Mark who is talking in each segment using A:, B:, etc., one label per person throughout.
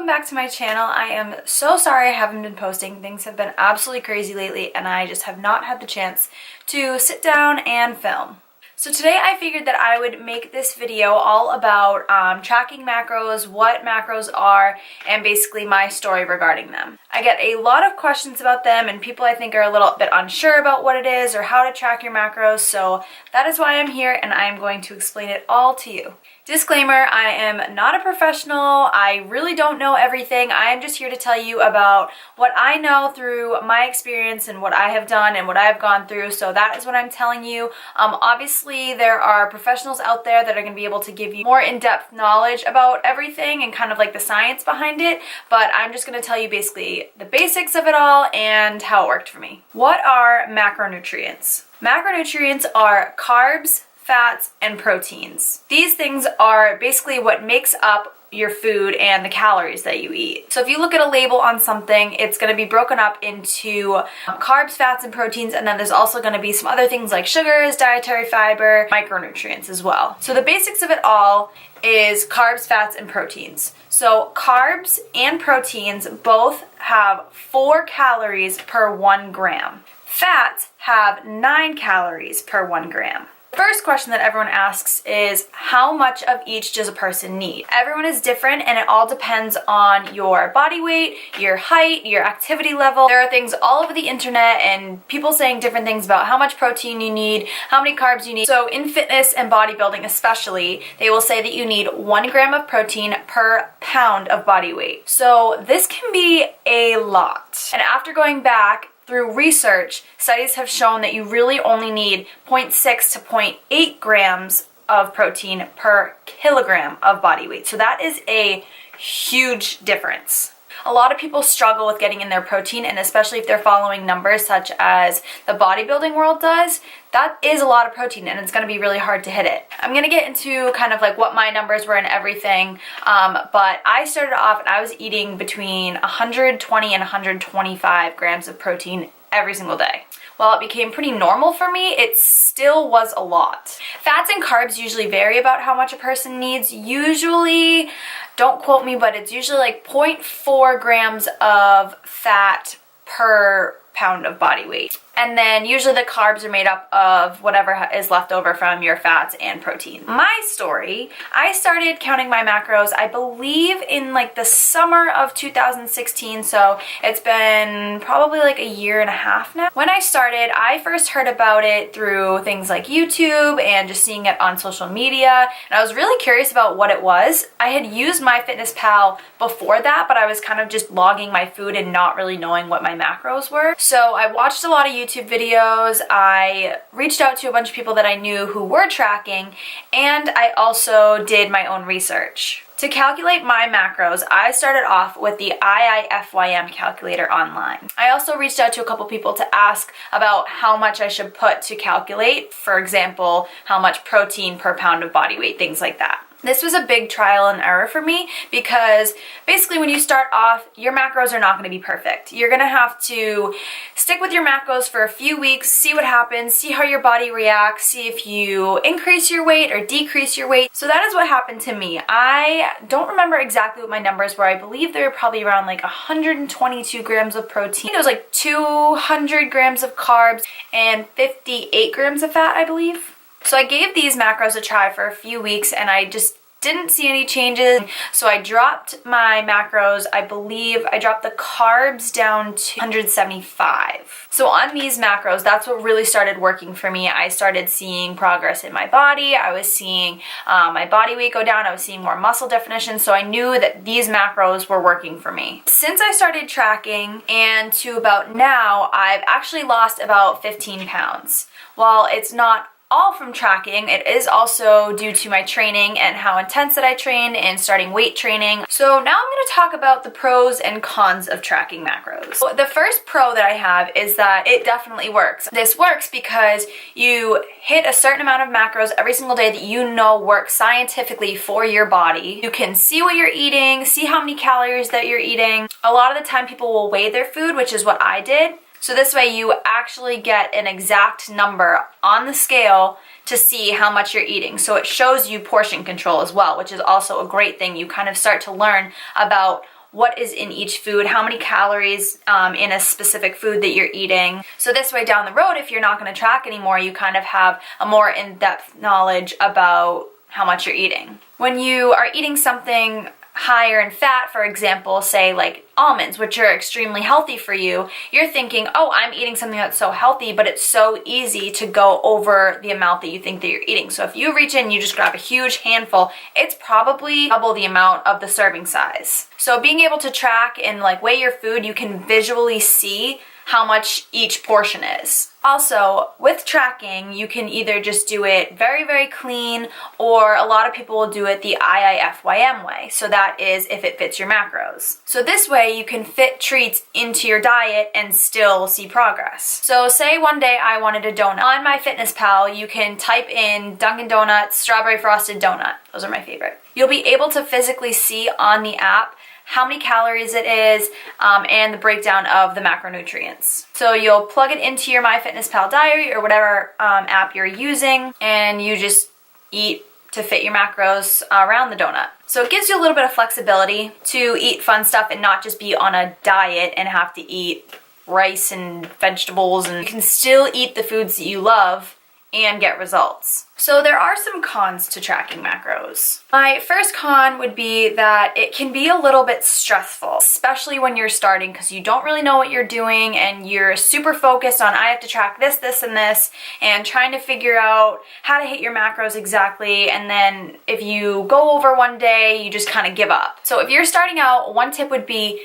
A: welcome back to my channel. I am so sorry I haven't been posting. Things have been absolutely crazy lately and I just have not had the chance to sit down and film. So today I figured that I would make this video all about tracking macros, what macros are, and basically my story regarding them. I get a lot of questions about them and people I think are a little bit unsure about what it is or how to track your macros, so that is why I'm here and I'm going to explain it all to you. Disclaimer, I am not a professional. I really don't know everything. I am just here to tell you about what I know through my experience and what I have done and what I have gone through, so that is what I'm telling you. Obviously, there are professionals out there that are going to be able to give you more in-depth knowledge about everything and kind of like the science behind it, but I'm just going to tell you basically the basics of it all and how it worked for me. What are macronutrients? Macronutrients are carbs, fats, and proteins. These things are basically what makes up your food and the calories that you eat. So if you look at a label on something, it's going to be broken up into carbs, fats, and proteins, and then there's also going to be some other things like sugars, dietary fiber, micronutrients as well. So the basics of it all is carbs, fats, and proteins. So carbs and proteins both have 4 calories per 1 gram. Fats have 9 calories per 1 gram. First question that everyone asks is how much of each does a person need? Everyone is different and it all depends on your body weight, your height, your activity level. There are things all over the internet and people saying different things about how much protein you need, how many carbs you need. So in fitness and bodybuilding especially, they will say that you need 1 gram of protein per pound of body weight. So this can be a lot. And after going back through research, studies have shown that you really only need 0.6 to 0.8 grams of protein per kilogram of body weight. So that is a huge difference. A lot of people struggle with getting in their protein, and especially if they're following numbers such as the bodybuilding world does, that is a lot of protein and it's going to be really hard to hit it. I'm going to get into kind of like what my numbers were and everything, but I started off and I was eating between 120 and 125 grams of protein every single day. While it became pretty normal for me, it still was a lot. Fats and carbs usually vary about how much a person needs. Usually, don't quote me, but it's usually like 0.4 grams of fat per pound of body weight. And then usually the carbs are made up of whatever is left over from your fats and protein. My story, I started counting my macros, I believe in like the summer of 2016, so it's been probably like a year and a half now. When I started, I first heard about it through things like YouTube and just seeing it on social media, and I was really curious about what it was. I had used MyFitnessPal before that, but I was kind of just logging my food and not really knowing what my macros were. So I watched a lot of YouTube videos, I reached out to a bunch of people that I knew who were tracking, and I also did my own research. To calculate my macros, I started off with the IIFYM calculator online. I also reached out to a couple people to ask about how much I should put to calculate, for example, how much protein per pound of body weight, things like that. This was a big trial and error for me because basically when you start off, your macros are not going to be perfect. You're going to have to stick with your macros for a few weeks, see what happens, see how your body reacts, see if you increase your weight or decrease your weight. So that is what happened to me. I don't remember exactly what my numbers were. I believe they were probably around like 122 grams of protein. It was like 200 grams of carbs and 58 grams of fat, I believe. So I gave these macros a try for a few weeks and I just didn't see any changes. So I dropped my macros. I believe I dropped the carbs down to 175. So on these macros, that's what really started working for me. I started seeing progress in my body. I was seeing my body weight go down. I was seeing more muscle definition. So I knew that these macros were working for me. Since I started tracking and to about now, I've actually lost about 15 pounds. While it's not all from tracking, it is also due to my training and how intense that I train and starting weight training. So now I'm going to talk about the pros and cons of tracking macros. So the first pro that I have is that it definitely works. This works because you hit a certain amount of macros every single day that you know work scientifically for your body. You can see what you're eating, see how many calories that you're eating. A lot of the time people will weigh their food, which is what I did. So this way you actually get an exact number on the scale to see how much you're eating. So it shows you portion control as well, which is also a great thing. You kind of start to learn about what is in each food, how many calories in a specific food that you're eating. So this way down the road, if you're not going to track anymore, you kind of have a more in-depth knowledge about how much you're eating. When you are eating something higher in fat, for example, say like almonds, which are extremely healthy for you, you're thinking, oh, I'm eating something that's so healthy, but it's so easy to go over the amount that you think that you're eating. So if you reach in and you just grab a huge handful, it's probably double the amount of the serving size. So being able to track and like weigh your food, you can visually see how much each portion is. Also, with tracking, you can either just do it very, very clean, or a lot of people will do it the IIFYM way. So that is if it fits your macros. So this way you can fit treats into your diet and still see progress. So say one day I wanted a donut. On MyFitnessPal, you can type in Dunkin' Donuts strawberry frosted donut. Those are my favorite. You'll be able to physically see on the app how many calories it is, and the breakdown of the macronutrients. So you'll plug it into your MyFitnessPal diary or whatever app you're using, and you just eat to fit your macros around the donut. So it gives you a little bit of flexibility to eat fun stuff and not just be on a diet and have to eat rice and vegetables, and you can still eat the foods that you love and get results. So there are some cons to tracking macros. My first con would be that it can be a little bit stressful, especially when you're starting, because you don't really know what you're doing and you're super focused on, I have to track this, this, and this, and trying to figure out how to hit your macros exactly. And then if you go over one day, you just kind of give up. So if you're starting out, one tip would be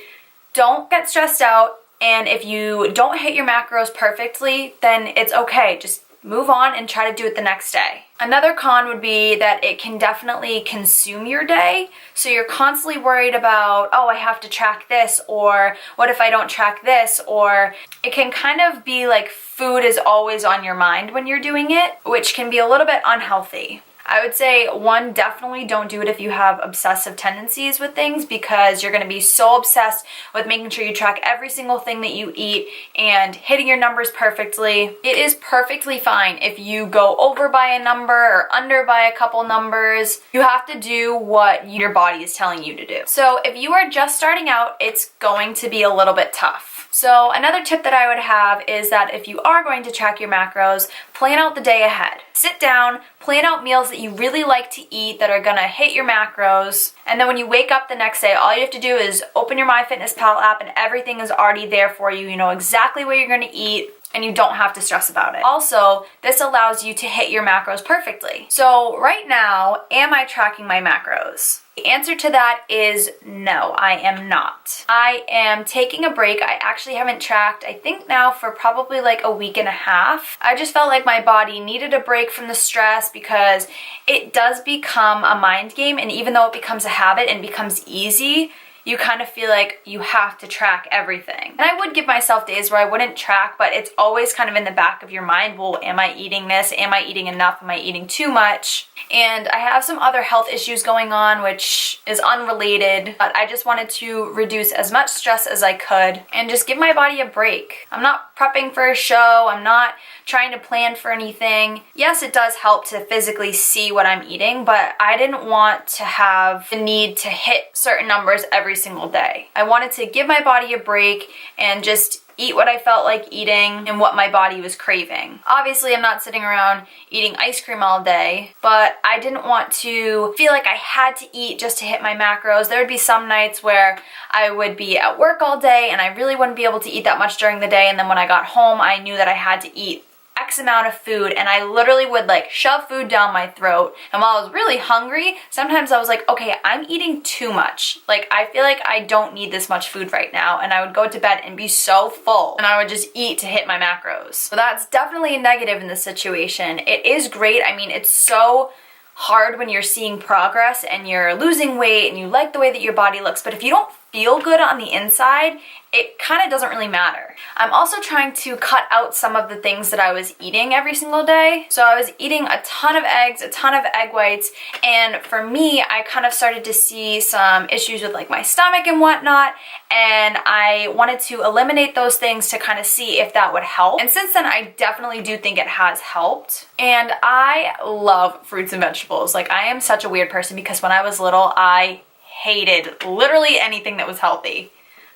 A: don't get stressed out. And if you don't hit your macros perfectly, then it's okay. Just move on and try to do it the next day. Another con would be that it can definitely consume your day. So you're constantly worried about, oh, I have to track this, or what if I don't track this? Or it can kind of be like food is always on your mind when you're doing it, which can be a little bit unhealthy. I would say, one, definitely don't do it if you have obsessive tendencies with things, because you're going to be so obsessed with making sure you track every single thing that you eat and hitting your numbers perfectly. It is perfectly fine if you go over by a number or under by a couple numbers. You have to do what your body is telling you to do. So if you are just starting out, it's going to be a little bit tough. So another tip that I would have is that if you are going to track your macros, plan out the day ahead. Sit down, plan out meals that you really like to eat that are gonna hit your macros, and then when you wake up the next day, all you have to do is open your MyFitnessPal app and everything is already there for you. You know exactly what you're gonna eat, and you don't have to stress about it. Also, this allows you to hit your macros perfectly. So right now, am I tracking my macros? The answer to that is no, I am not. I am taking a break. I actually haven't tracked, I think now for probably like a week and a half. I just felt like my body needed a break from the stress, because it does become a mind game, and even though it becomes a habit and becomes easy, you kind of feel like you have to track everything. And I would give myself days where I wouldn't track, but it's always kind of in the back of your mind, well, am I eating this? Am I eating enough? Am I eating too much? And I have some other health issues going on, which is unrelated, but I just wanted to reduce as much stress as I could and just give my body a break. I'm not prepping for a show. I'm not trying to plan for anything. Yes, it does help to physically see what I'm eating, but I didn't want to have the need to hit certain numbers every single day. I wanted to give my body a break and just eat what I felt like eating and what my body was craving. Obviously, I'm not sitting around eating ice cream all day, but I didn't want to feel like I had to eat just to hit my macros. There would be some nights where I would be at work all day and I really wouldn't be able to eat that much during the day, and then when I got home, I knew that I had to eat X amount of food, and I literally would like shove food down my throat. And while I was really hungry, sometimes I was like, okay, I'm eating too much. Like, I feel like I don't need this much food right now. And I would go to bed and be so full, and I would just eat to hit my macros. So that's definitely a negative in this situation. It is great. I mean, it's so hard when you're seeing progress and you're losing weight and you like the way that your body looks, but if you don't feel good on the inside, it kind of doesn't really matter. I'm also trying to cut out some of the things that I was eating every single day. So I was eating a ton of eggs, a ton of egg whites, and for me, I kind of started to see some issues with like my stomach and whatnot, and I wanted to eliminate those things to kind of see if that would help. And since then, I definitely do think it has helped. And I love fruits and vegetables. Like, I am such a weird person because when I was little, I hated literally anything that was healthy.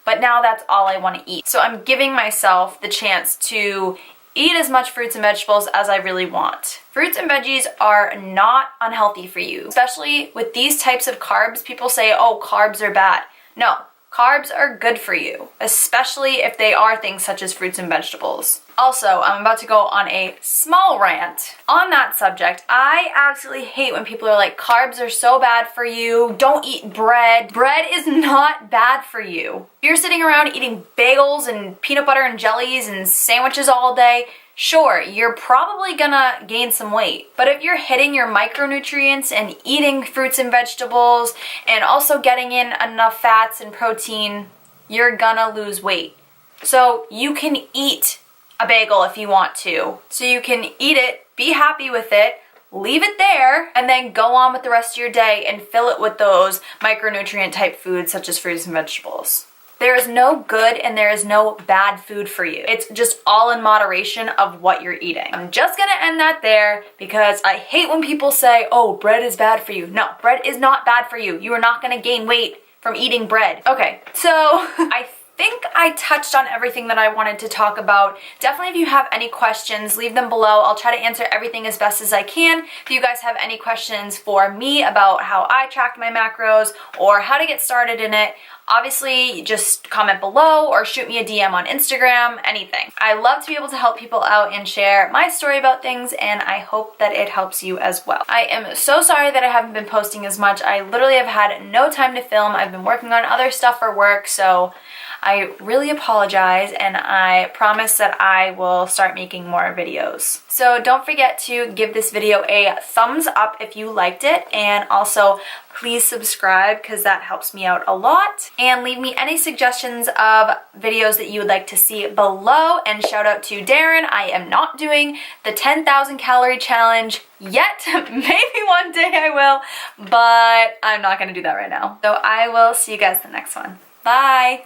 A: But now that's all I want to eat. So I'm giving myself the chance to eat as much fruits and vegetables as I really want. Fruits and veggies are not unhealthy for you, especially with these types of carbs. People say, oh, carbs are bad. No, carbs are good for you, especially if they are things such as fruits and vegetables. Also, I'm about to go on a small rant on that subject. I absolutely hate when people are like, carbs are so bad for you, don't eat bread. Bread is not bad for you. If you're sitting around eating bagels and peanut butter and jellies and sandwiches all day, sure, you're probably gonna gain some weight. But if you're hitting your micronutrients and eating fruits and vegetables and also getting in enough fats and protein, you're gonna lose weight. So you can eat a bagel if you want to. So you can eat it, be happy with it, leave it there, and then go on with the rest of your day and fill it with those micronutrient type foods such as fruits and vegetables. There is no good and there is no bad food for you. It's just all in moderation of what you're eating. I'm just gonna end that there because I hate when people say, oh, bread is bad for you. No, bread is not bad for you. You are not gonna gain weight from eating bread. Okay, so I think I touched on everything that I wanted to talk about. Definitely if you have any questions, leave them below. I'll try to answer everything as best as I can. If you guys have any questions for me about how I tracked my macros or how to get started in it, obviously just comment below or shoot me a DM on Instagram, anything. I love to be able to help people out and share my story about things, and I hope that it helps you as well. I am so sorry that I haven't been posting as much. I literally have had no time to film. I've been working on other stuff for work, so I really apologize, and I promise that I will start making more videos. So don't forget to give this video a thumbs up if you liked it, and also please subscribe because that helps me out a lot. And leave me any suggestions of videos that you would like to see below. And shout out to Darren. I am not doing the 10,000 calorie challenge yet. Maybe one day I will, but I'm not gonna do that right now. So I will see you guys in the next one. Bye!